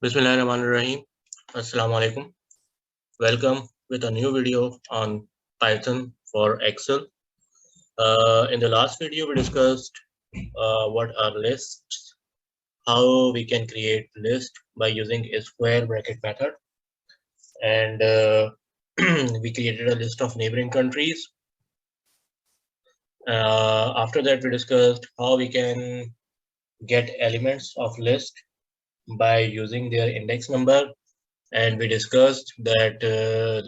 Bismillahirrahmanirrahim. Assalamu alaikum. Welcome with a new video on Python for Excel. In the last video, we discussed what are lists, how we can create list by using a square bracket method, and we created a list of neighboring countries. After that, we discussed how we can get elements of list by using their index number. And we discussed that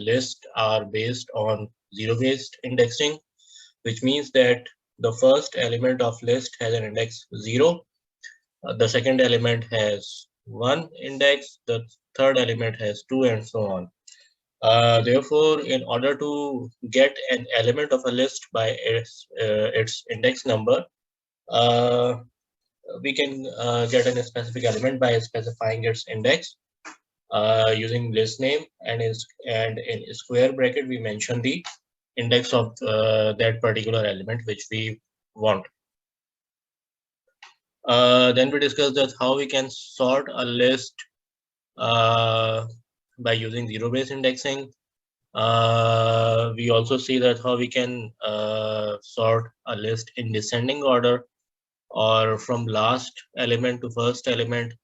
lists are based on zero-based indexing, which means that the first element of list has an index 0, the second element has 1 index, the third element has 2, and so on. Therefore, in order to get an element of a list by its index number, uh, we can get a specific element by specifying its index. Using list name, and in square bracket we mention the index of that particular element which we want. Then we discussed that how we can sort a list by using zero-based indexing. We also see that how we can sort a list in descending order or from last element to first element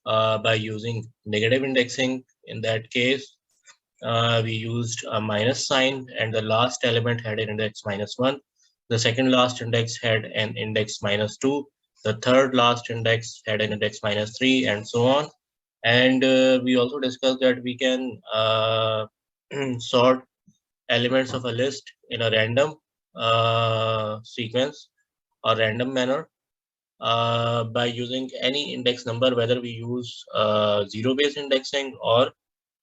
by using negative indexing. In that case, we used a minus sign, and the last element had an index -1. The second last index had an index -2. The third last index had an index -3, and so on. And we also discussed that we can sort elements of a list in a random sequence or random manner by using any index number, whether we use zero-based indexing or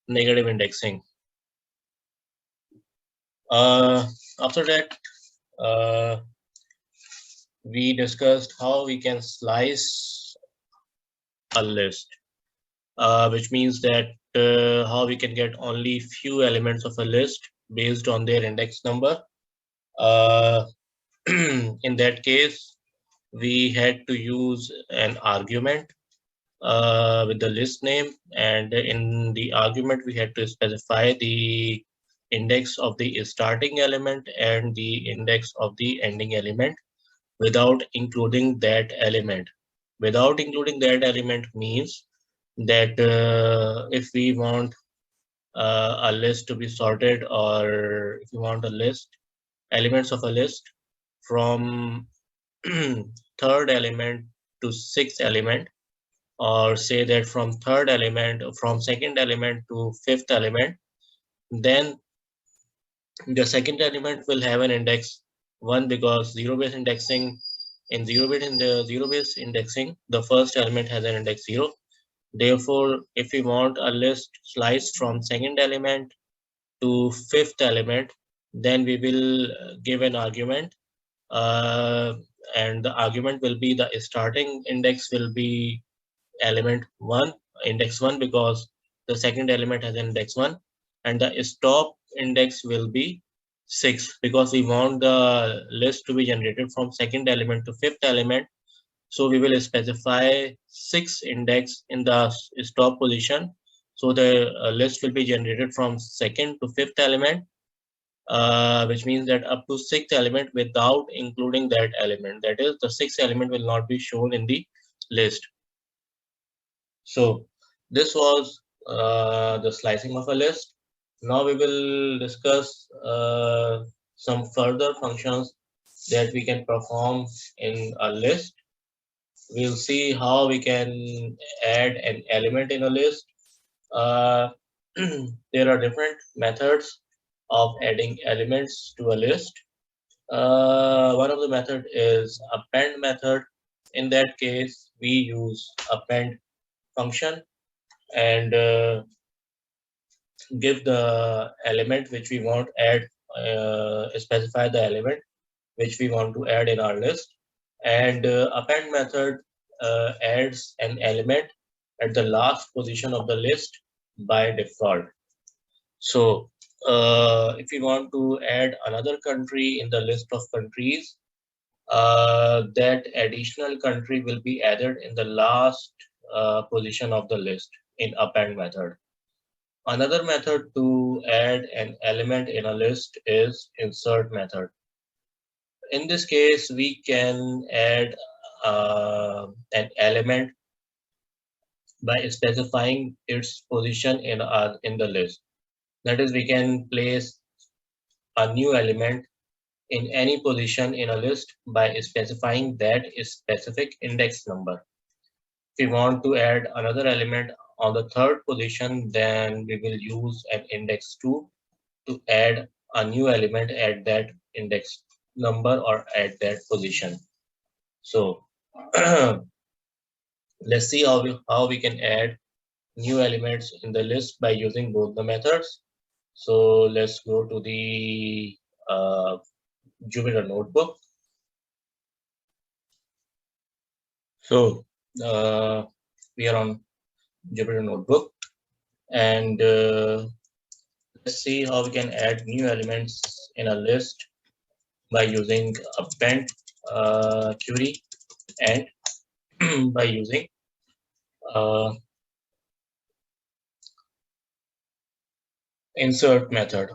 negative indexing. After that, we discussed how we can slice a list, which means that how we can get only few elements of a list based on their index number. In that case, we had to use an argument with the list name, and in the argument we had to specify the index of the starting element and the index of the ending element without including that element. Without including that element means that if we want a list to be sorted, or if you want a list elements of a list from third element to sixth element, or say that from second element to fifth element, then the second element will have an index 1, because zero-based indexing, in zero-based indexing, the first element has an index 0. Therefore, if we want a list sliced from second element to fifth element, then we will give an argument, and the argument will be the starting index will be element 1, index 1, because the second element has an index 1, and the stop index will be 6, because we want the list to be generated from second element to fifth element. So we will specify 6 index in the stop position. So the list will be generated from second to fifth element, which means that up to sixth element without including that element. That is, the sixth element will not be shown in the list. So this was the slicing of a list. Now we will discuss some further functions that we can perform in a list. We'll see how we can add an element in a list. Uh, there are different methods of adding elements to a list. One of the method is append method. In that case, we use append function and give the element which we want add, specify the element which we want to add in our list, and append method adds an element at the last position of the list by default. So if we want to add another country in the list of countries, that additional country will be added in the last position of the list in append method. Another method to add an element in a list is insert method. In this case, we can add an element by specifying its position in the list. That is, we can place a new element in any position in a list by specifying that specific index number. If we want to add another element on the third position, then we will use an index 2 to add a new element at that index number or at that position. So let's see how we can add new elements in the list by using both the methods. So let's go to the Jupyter Notebook. So we are on Jupyter Notebook, and let's see how we can add new elements in a list by using append query and by using insert method.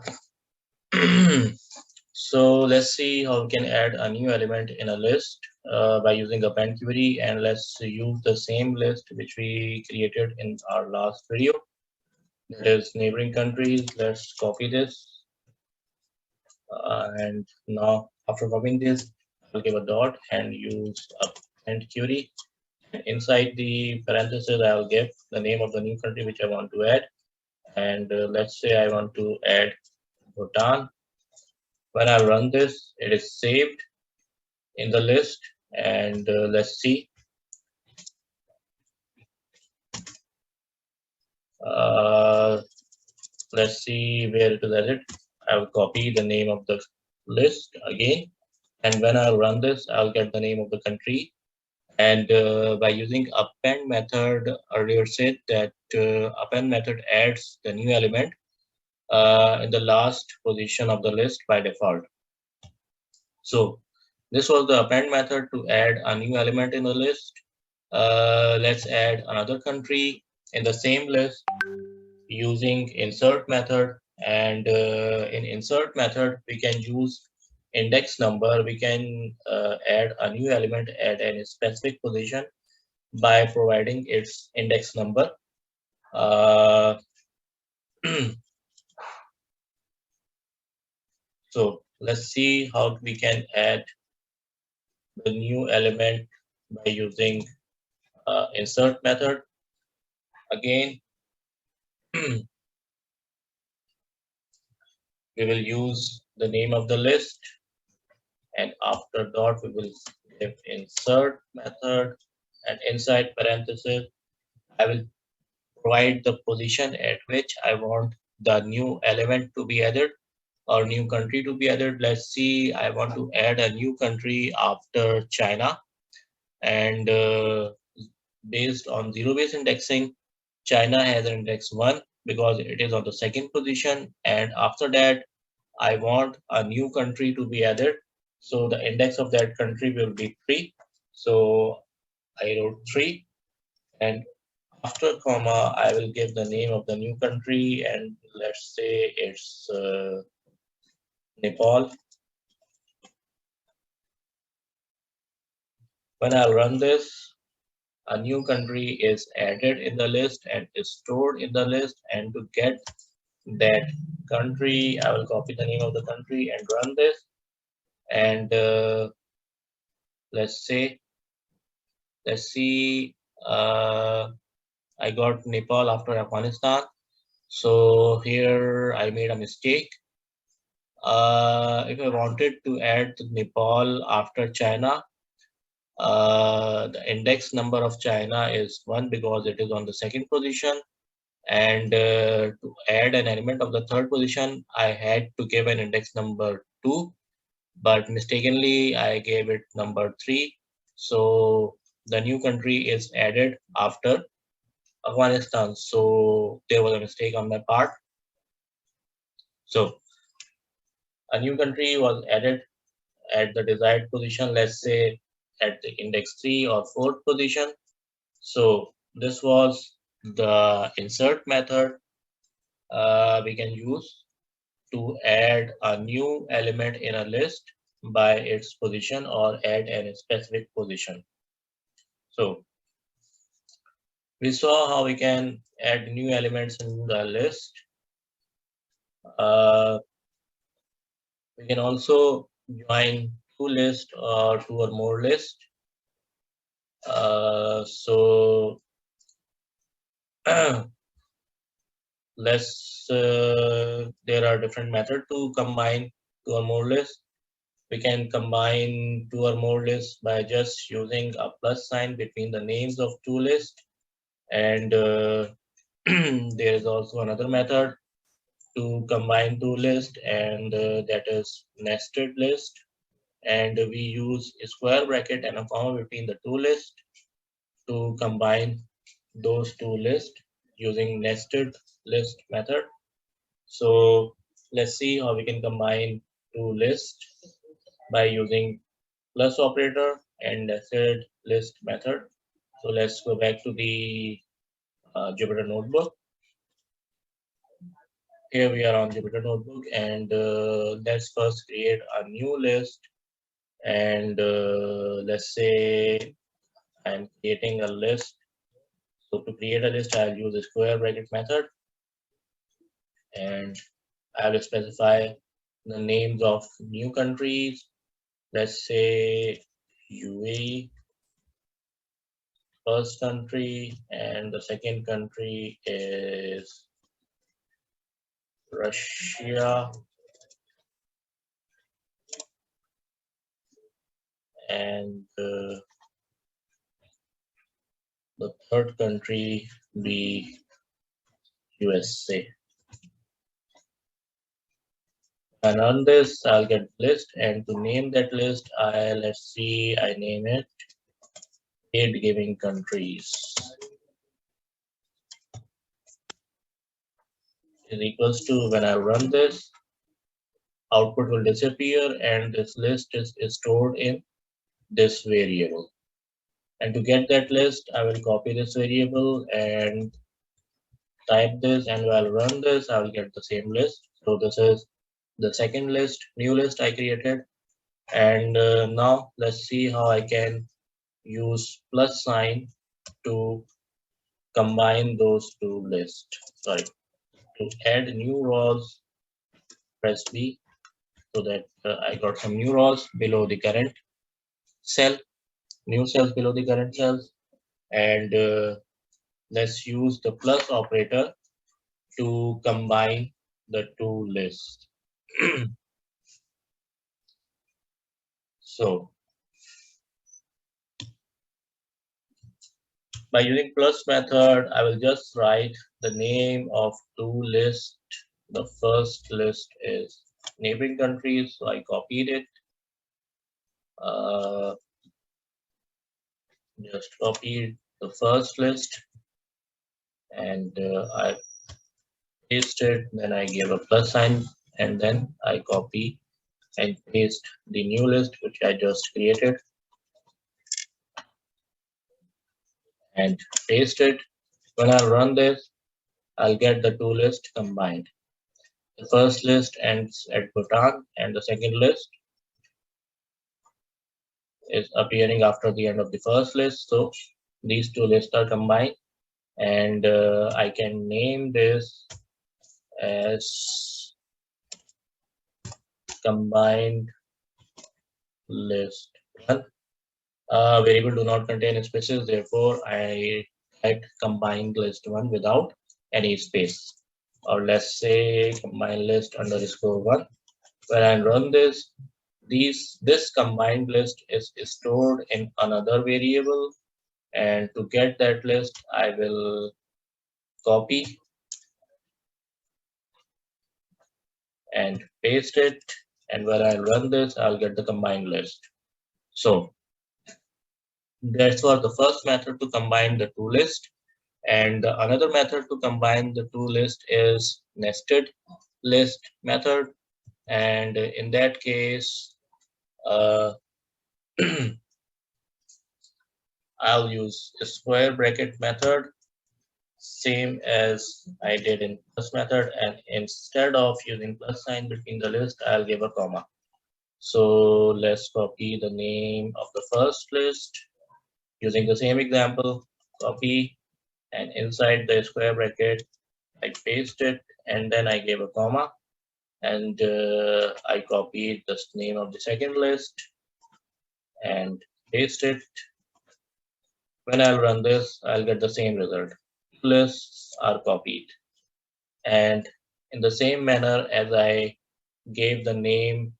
So let's see how we can add a new element in a list by using append query, and let's use the same list which we created in our last video. That is neighboring countries. Let's copy this, and now after copying this, I'll give a dot and use append query. Inside the parentheses, I'll give the name of the new country which I want to add, and let's say I want to add Bhutan. When I run this, it is saved in the list, and let's see. Let's see where it is added. I will copy the name of the list again, and when I run this, I'll get the name of the country. And by using append method, earlier said that append method adds the new element in the last position of the list by default. So this was the append method to add a new element in the list. Let's add another country in the same list using insert method. And in insert method, we can use index number. We can add a new element at a specific position by providing its index number. So let's see how we can add the new element by using insert method. Again, we will use the name of the list, and after dot we will give insert method, and inside parenthesis I will provide the position at which I want the new element to be added or new country to be added. Let's see, I want to add a new country after China, and based on zero-based indexing, China has an index 1 because it is on the second position, and after that I want a new country to be added. So the index of that country will be 3. So I wrote 3, and after comma, I will give the name of the new country, and let's say it's Nepal. When I run this, a new country is added in the list and is stored in the list. And to get that country, I will copy the name of the country and run this. And let's see. I got Nepal after Afghanistan. So here I made a mistake. If I wanted to add Nepal after China, the index number of China is 1 because it is on the second position. And to add an element of the third position, I had to give an index number 2, but mistakenly I gave it number 3. So the new country is added after Afghanistan. So there was a mistake on my part. So a new country was added at the desired position, let's say at the index 3 or 4th position. So this was the insert method we can use to add a new element in a list by its position or add a specific position. So we saw how we can add new elements in the list. We can also join two lists or two or more lists. So there are different methods to combine two or more lists. We can combine two or more lists by just using a plus sign between the names of two lists. And there is also another method to combine two lists, and that is nested list. And we use a square bracket and a comma between the two lists to combine those two lists using nested list method. So let's see how we can combine two lists by using plus operator and nested list method. So let's go back to the Jupyter Notebook. Here we are on Jupyter Notebook, and let's first create a new list. And let's say I'm creating a list. So to create a list, I'll use the square bracket method, and I will specify the names of new countries. Let's say UAE, first country, and the second country is Russia, and the third country be USA. And on this, I'll get list, and to name that list, let's see, I name it aid giving countries is equals to, when I run this, output will disappear, and this list is stored in this variable. And to get that list, I will copy this variable and type this, and while run this, I will get the same list. So this is the second list, new list I created. And now let's see how I can use plus sign to combine those two lists. Sorry, to add new rows, press B, so that I got some new rows below the current cell, new cells below the current cells. And let's use the plus operator to combine the two lists. So by using plus method, I will just write the name of two lists. The first list is neighboring countries, so I copied it. Just copied the first list, and I paste it. Then I give a plus sign, and then I copy and paste the new list which I just created, and paste it. When I run this, I'll get the two lists combined. The first list ends at Bhutan, and the second list is appearing after the end of the first list. So these two lists are combined, and I can name this as combined list 1. Variable do not contain spaces, therefore I typed combined list 1 without any space. Or let's say combined list underscore 1. When I run this, this combined list is stored in another variable, and to get that list, I will copy and paste it, and when I run this, I'll get the combined list. So that's what the first method to combine the two lists. And another method to combine the two lists is nested list method. And in that case, I'll use a square bracket method, same as I did in plus method, and instead of using plus sign between the list, I'll give a comma. So let's copy the name of the first list using the same example, copy, and inside the square bracket, I paste it, and then I gave a comma, and I copied the name of the second list and paste it. When I'll run this, I'll get the same result. Lists are copied. And in the same manner as I gave the name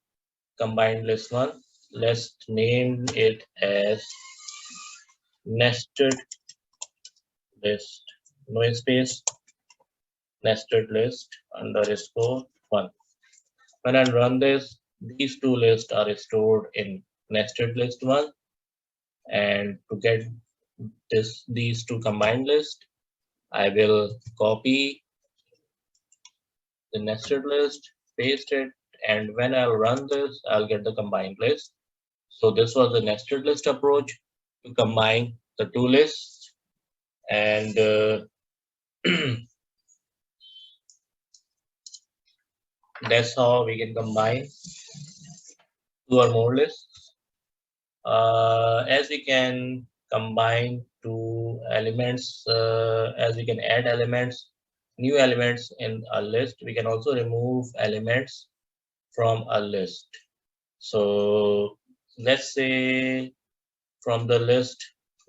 combined list one, let's name it as nested list, no space, nested list underscore one. When I run this, these two lists are stored in nested list one. And to get these two combined list, I will copy the nested list, paste it, and when I'll run this, I'll get the combined list. So this was the nested list approach to combine the two lists, and that's how we can combine two or more lists. As we can combine two elements, as we can add elements, new elements in a list, we can also remove elements from a list. So let's say from the list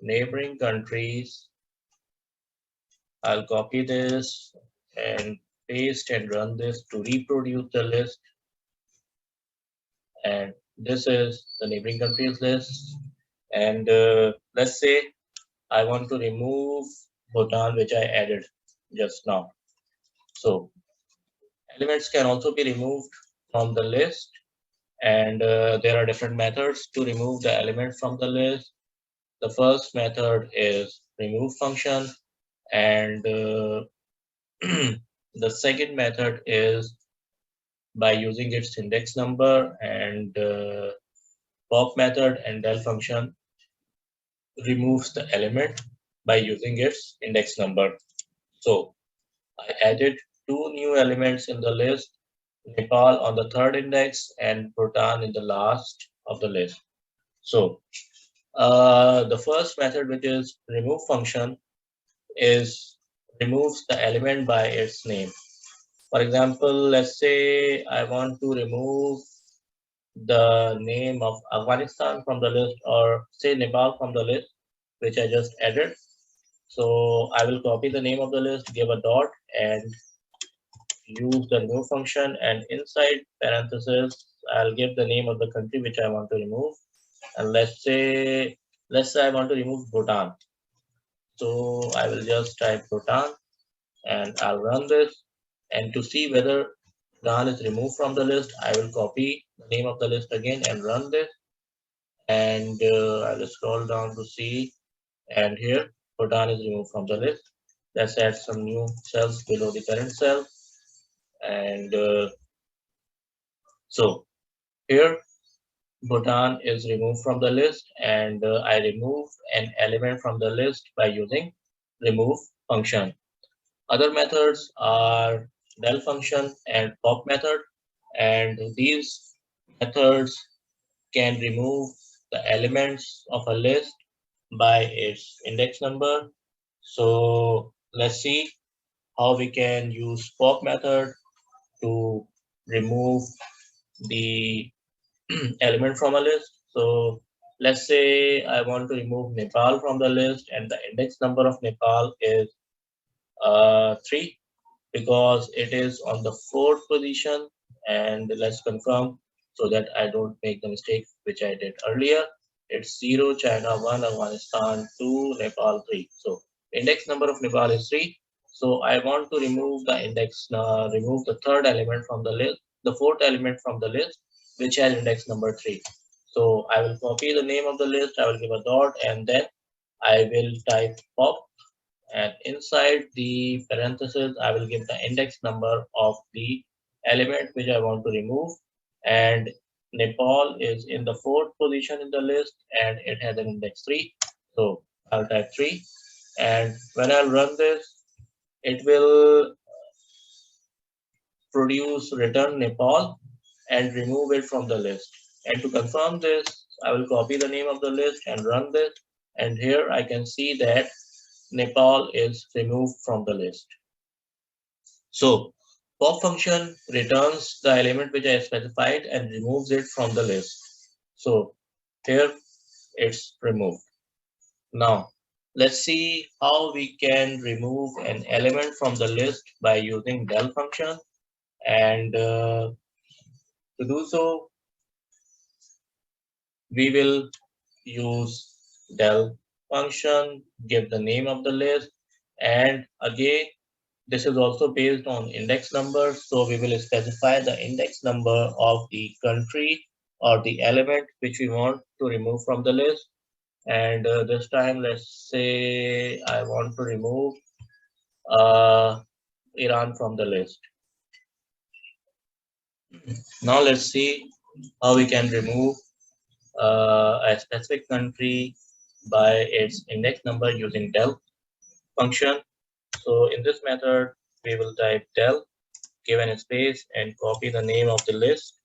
neighboring countries, I'll copy this and paste and run this to reproduce the list. And this is the neighboring countries list. And let's say I want to remove Bhutan, which I added just now. So elements can also be removed from the list. And there are different methods to remove the element from the list. The first method is remove function, and the second method is by using its index number, and pop method and del function removes the element by using its index number. So I added two new elements in the list, Nepal on the third index and Bhutan in the last of the list. So the first method, which is remove function, is removes the element by its name. For example, let's say I want to remove the name of Afghanistan from the list, or say Nepal from the list, which I just added. So I will copy the name of the list, give a dot, and use the remove function. And inside parentheses, I'll give the name of the country which I want to remove. And let's say I want to remove Bhutan. So I will just type Bhutan and I'll run this. And to see whether Bhutan is removed from the list, I will copy the name of the list again and run this. And I will scroll down to see, and here Bhutan is removed from the list. Let's add some new cells below the current cell. And so here Bhutan is removed from the list, and I remove an element from the list by using remove function. Other methods are del function and pop method, and these methods can remove the elements of a list by its index number. So let's see how we can use pop method to remove the element from a list. So let's say I want to remove Nepal from the list, and the index number of Nepal is 3 because it is on the fourth position. And let's confirm so that I don't make the mistake which I did earlier. It's 0, China 1, Afghanistan 2, Nepal 3. So index number of Nepal is 3. So I want to remove the index, remove the third element from the list, the fourth element from the list, which has index number 3. So I will copy the name of the list, I will give a dot, and then I will type pop, and inside the parentheses I will give the index number of the element which I want to remove. And Nepal is in the fourth position in the list and it has an index 3. So I'll type 3, and when I'll run this, it will produce return Nepal and remove it from the list. And to confirm this, I will copy the name of the list and run this. And here I can see that Nepal is removed from the list. So pop function returns the element which I specified and removes it from the list. So here it's removed. Now let's see how we can remove an element from the list by using del function. And to do so, we will use del function, give the name of the list, and again, this is also based on index number. So we will specify the index number of the country or the element which we want to remove from the list. And this time, let's say I want to remove Iran from the list. Now let's see how we can remove a specific country by its index number using del function. So in this method, we will type del, give an space, and copy the name of the list.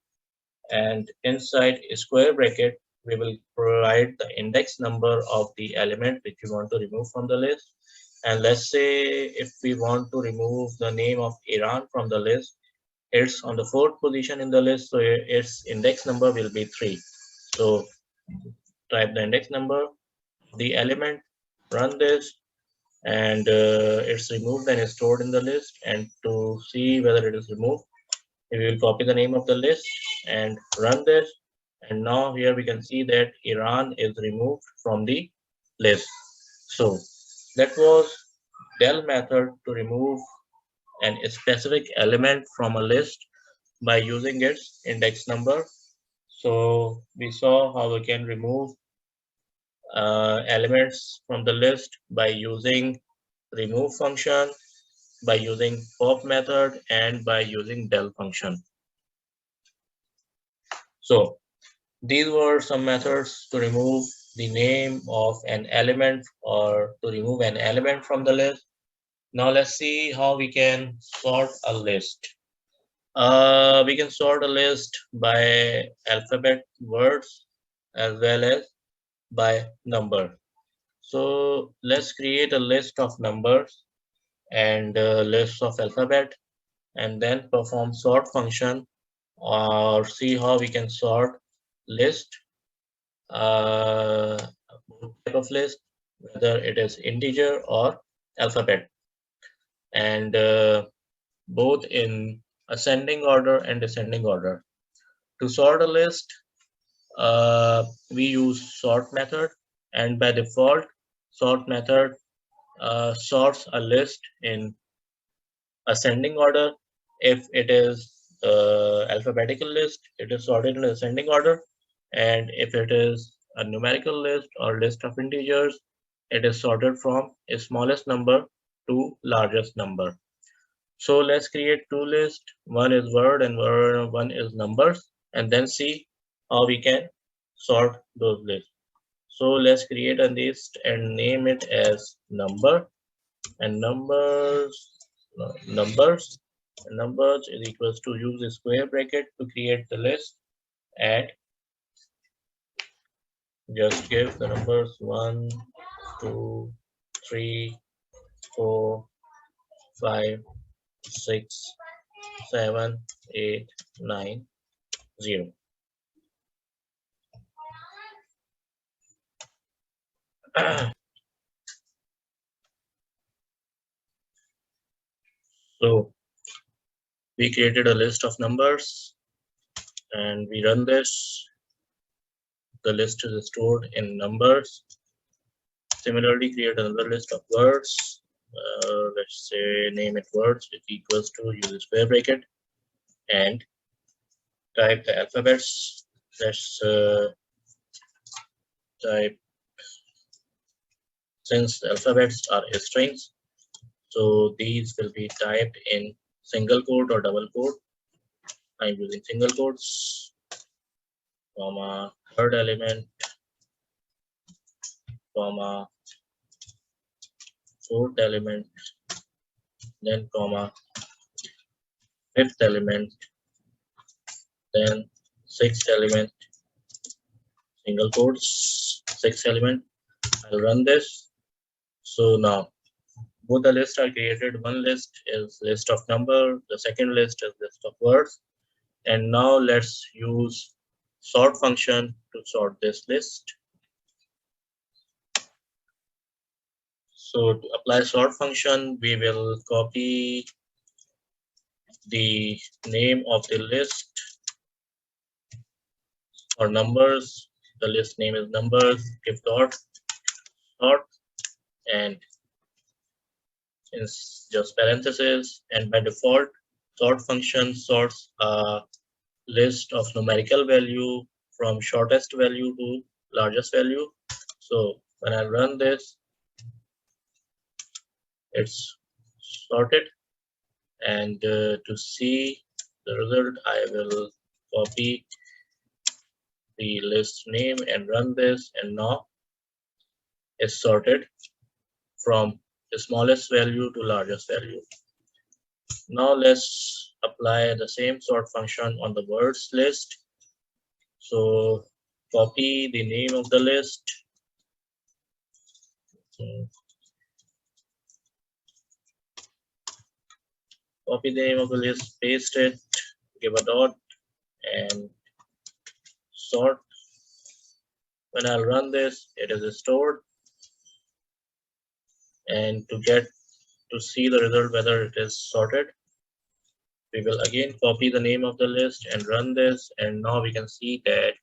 And inside a square bracket, we will provide the index number of the element which we want to remove from the list. And let's say if we want to remove the name of Iran from the list, it's on the 4th position in the list, so its index number will be 3. So type the index number, the element, run this, and it's removed and is stored in the list. And to see whether it is removed, we will copy the name of the list and run this. And now here we can see that Iran is removed from the list. So that was del method to remove an specific element from a list by using its index number. So we saw how we can remove elements from the list by using remove function, by using pop method, and by using del function. So these were some methods to remove the name of an element or to remove an element from the list. Now let's see how we can sort a list. We can sort a list by alphabet words as well as by number. So let's create a list of numbers and a list of alphabet and then perform sort function or see how we can sort list, type of list, whether it is integer or alphabet, and both in ascending order and descending order. To sort a list, we use sort method, and by default, sort method sorts a list in ascending order. If it is alphabetical list, it is sorted in ascending order. And if it is a numerical list or list of integers, it is sorted from smallest number to largest number. So let's create two lists. One is word and one is numbers, and then see how we can sort those lists. So let's create a list and name it as number, and numbers is equals to use a square bracket to create the list, and just give the numbers 1, 2, 3, 4, 5, 6, 7, 8, 9, 0. So we created a list of numbers and we run this. The list is stored in numbers. Similarly, create another list of words. Let's say name it words, which equals to use a square bracket and type the alphabets. Let's type, since the alphabets are strings, so these will be typed in single quote or double quote. I'm using single quotes, comma, third element, comma, fourth element, then comma, fifth element, then sixth element, single quotes, sixth element. I'll run this. So now both the lists are created. One list is list of number, the second list is list of words. And now let's use sort function to sort this list. So to apply sort function, we will copy the name of the list or numbers. The list name is numbers, give dot sort, and in just parentheses. And by default, sort function sorts a list of numerical value from shortest value to largest value. So when I run this, it's sorted. And to see the result, I will copy the list name and run this, and now it's sorted from the smallest value to largest value. Now let's apply the same sort function on the words list. So copy the name of the list. Copy the name of the list, paste it, give a dot, and sort. When I'll run this, it is stored. And to see the result whether it is sorted, we will again copy the name of the list and run this, and now we can see that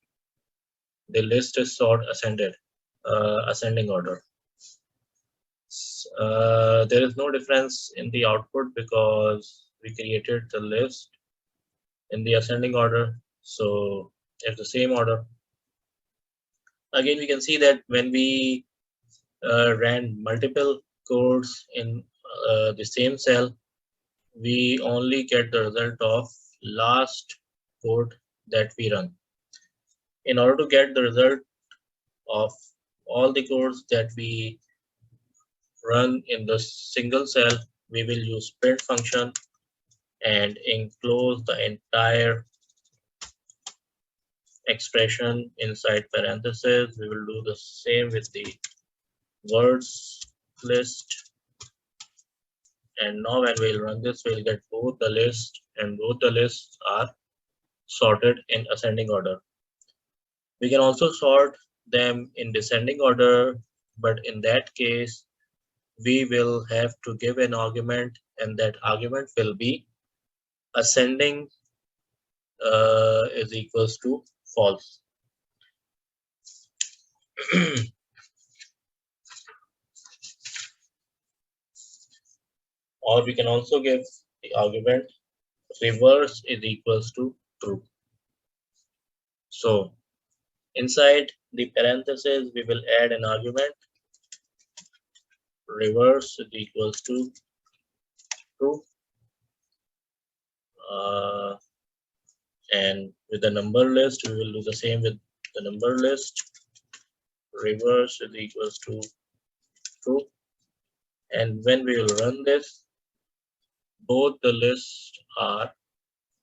the list is ascending order. There is no difference in the output because we created the list in the ascending order, so it's the same order. Again, we can see that when we ran multiple codes in the same cell, we only get the result of last code that we run. In order to get the result of all the codes that we run in the single cell, we will use print function and enclose the entire expression inside parentheses. We will do the same with the words list. And now when we'll run this, we'll get both the list, and both the lists are sorted in ascending order. We can also sort them in descending order, but in that case, we will have to give an argument, and that argument will be ascending is equals to false. Or we can also give the argument reverse is equals to true. So inside the parentheses, we will add an argument reverse is equals to true. And with the number list, we will do the same with the number list. Reverse is equals to true. And when we will run this, both the lists are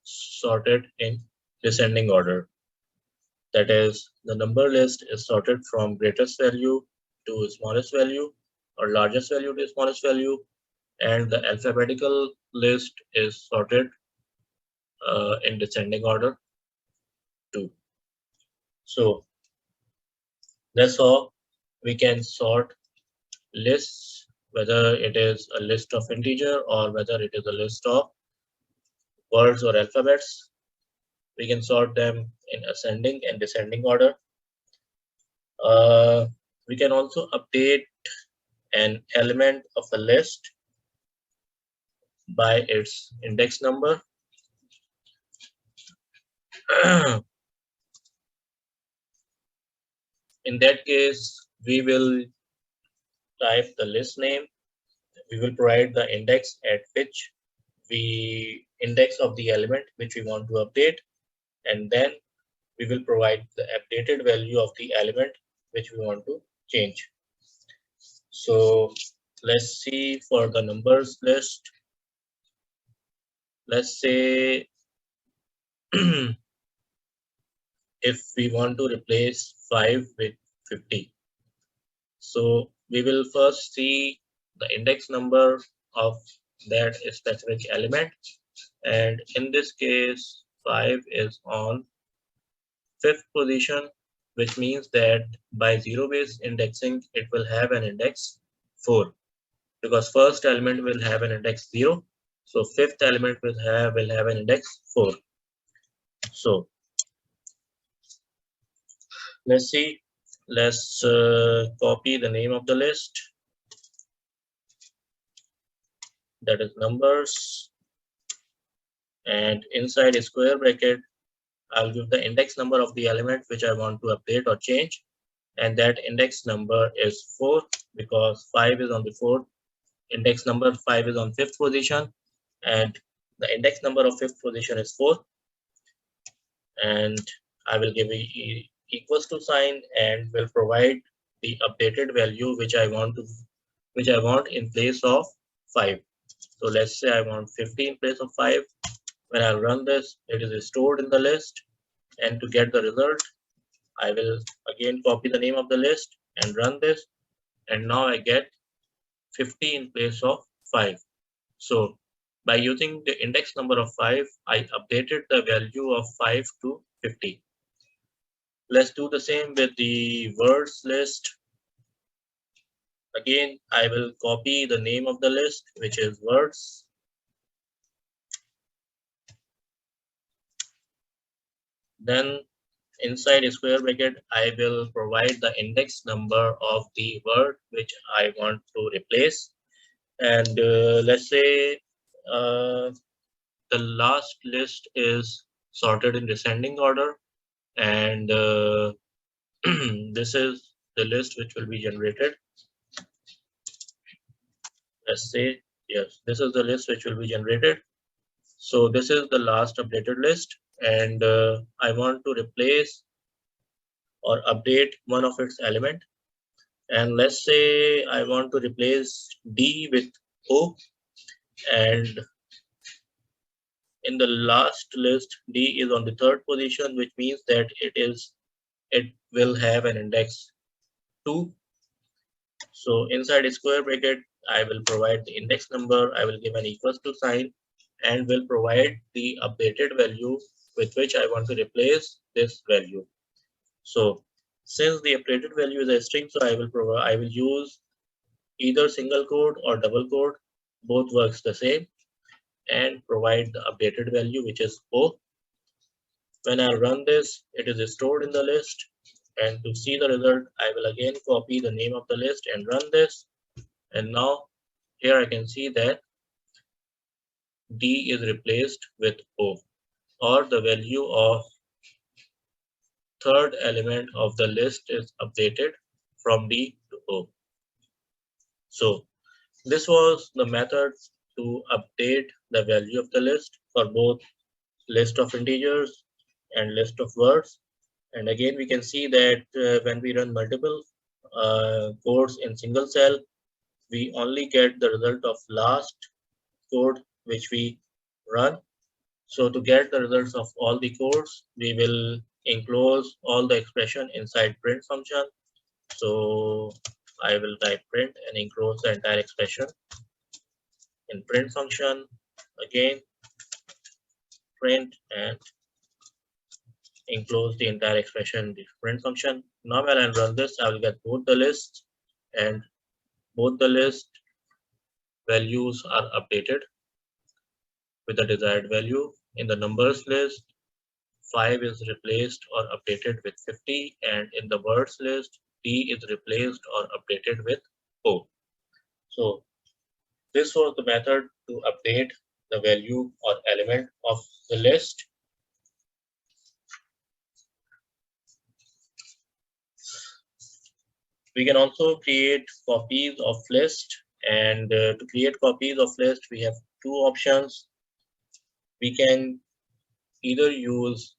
sorted in descending order. That is, the number list is sorted from greatest value to smallest value, or largest value to smallest value, and the alphabetical list is sorted in descending order too. So that's how we can sort lists, whether it is a list of integer or whether it is a list of words or alphabets. We can sort them in ascending and descending order. We can also update an element of a list by its index number. In that case, we will type the list name. We will provide the index at which index of the element which we want to update, and then we will provide the updated value of the element which we want to change. So let's see for the numbers list. Let's say if we want to replace 5 with 50. So we will first see the index number of that specific element. And in this case, 5 is on 5th position, which means that by zero-based indexing, it will have an index 4, because first element will have an index 0. So 5th element will have an index 4. So let's see. Let's copy the name of the list, that is numbers, and inside a square bracket I'll give the index number of the element which I want to update or change, and that index number is 4 because 5 is on the 4th. Index number 5 is on 5th position, and the index number of 5th position is 4. And I will give a equals to sign and will provide the updated value which I want in place of 5. So let's say I want 50 in place of 5. When I run this, it is stored in the list, and to get the result, I will again copy the name of the list and run this, and now I get 50 in place of 5. So by using the index number of 5, I updated the value of 5 to 50. Let's do the same with the words list. Again, I will copy the name of the list, which is words. Then inside a square bracket, I will provide the index number of the word which I want to replace. And let's say the last list is sorted in descending order, and this is the list which will be generated. Let's say, yes, this is the list which will be generated. So this is the last updated list, and I want to replace or update one of its element. And let's say I want to replace D with O, and in the last list, D is on the 3rd position, which means that it will have an index 2. So inside a square bracket, I will provide the index number. I will give an equals to sign and will provide the updated value with which I want to replace this value. So since the updated value is a string, so I will use either single quote or double quote. Both works the same, and provide the updated value, which is O. When I run this, it is stored in the list, and to see the result, I will again copy the name of the list and run this. And now here I can see that D is replaced with O, or the value of 3rd element of the list is updated from D to O. So this was the method to update the value of the list for both list of integers and list of words. And again, we can see that when we run multiple codes in single cell, we only get the result of last code which we run. So to get the results of all the codes, we will enclose all the expression inside print function. So I will type print and enclose the entire expression in print function. Again, print and enclose the entire expression in the print function. Now when I run this, I will get both the lists, and both the list values are updated with the desired value. In the numbers list, 5 is replaced or updated with 50, and in the words list, D is replaced or updated with O. So this was the method to update the value or element of the list. We can also create copies of list, and to create copies of list, we have 2 options. We can either use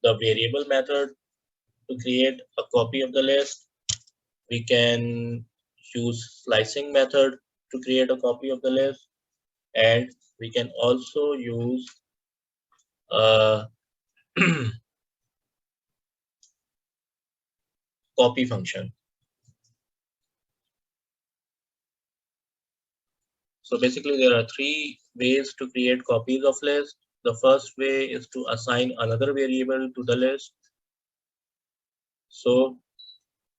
the variable method to create a copy of the list. We can use slicing method to create a copy of the list, and we can also use copy function. So basically there are three ways to create copies of list. The first way is to assign another variable to the list. So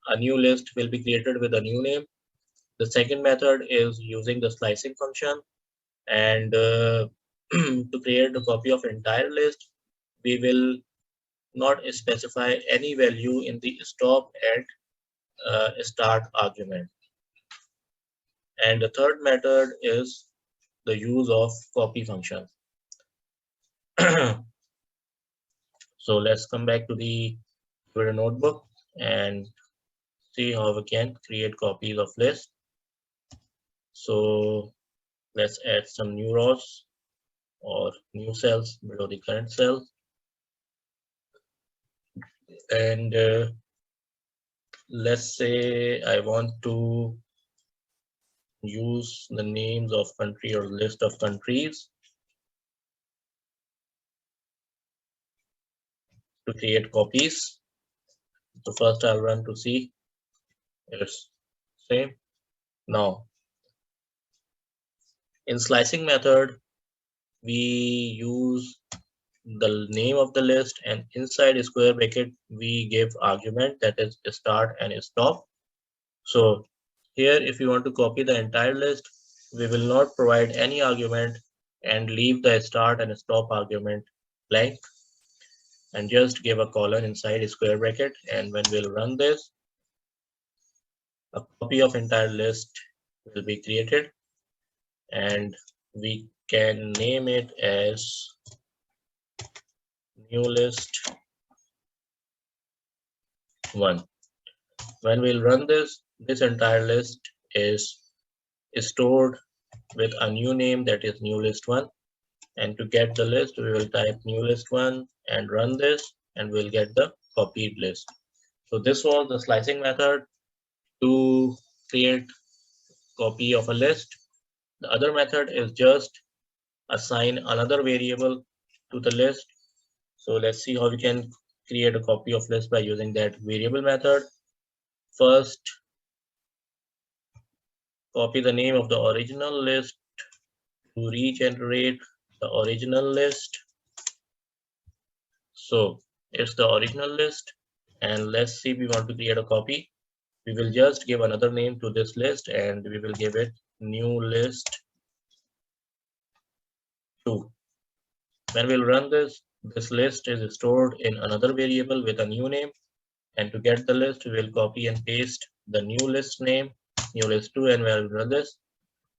a new list will be created with a new name. The second method is using the slicing function, and to create a copy of entire list, we will not specify any value in the stop and start argument. And the third method is the use of copy function. So let's come back to the Twitter notebook and see how we can create copies of list. So let's add some new rows or new cells below the current cell, and let's say I want to use the names of country or list of countries to create copies. So first I'll run to see it's same. Now in slicing method, we use the name of the list, and inside a square bracket we give argument, that is start and stop. So here if you want to copy the entire list, we will not provide any argument and leave the start and stop argument blank, and just give a colon inside a square bracket. And when we'll run this, a copy of entire list will be created, and we can name it as new list 1. When we'll run this, this entire list is stored with a new name, that is new list 1. And to get the list, we will type new list 1 and run this, and we'll get the copied list. So this was the slicing method to create copy of a list. The other method is just assign another variable to the list. So let's see how we can create a copy of list by using that variable method. First, copy the name of the original list to regenerate the original list. So it's the original list, and let's see, we want to create a copy. We will just give another name to this list, and we will give it new list 2. When we'll run this, this list is stored in another variable with a new name, and to get the list, we will copy and paste the new list name, new list 2, and we'll run this.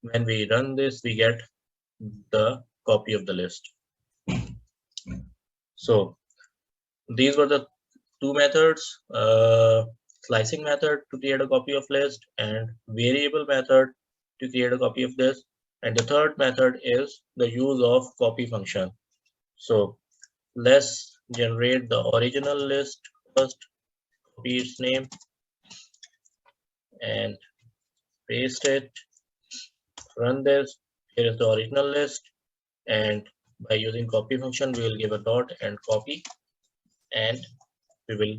When we run this, we get the copy of the list. So these were the two methods, slicing method to create a copy of list, and variable method to create a copy of this. And the third method is the use of copy function. So let's generate the original list first, copy its name and paste it, run this. Here is the original list, and by using copy function, we will give a dot and copy, and we will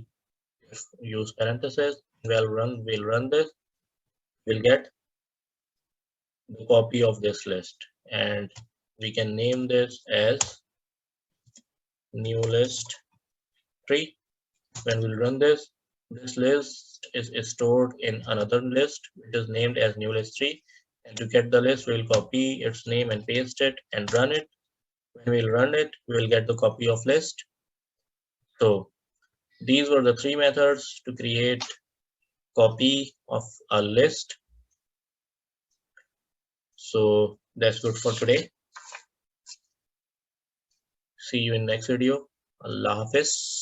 use parentheses. We'll run this, we'll get the copy of this list, and we can name this as new list 3. When we'll run this, this list is stored in another list which is named as new list 3, and to get the list, we'll copy its name and paste it and run it. When we'll run it, we'll get the copy of list. So these were the three methods to create copy of a list. So that's good for today. See you in next video. Allah Hafiz.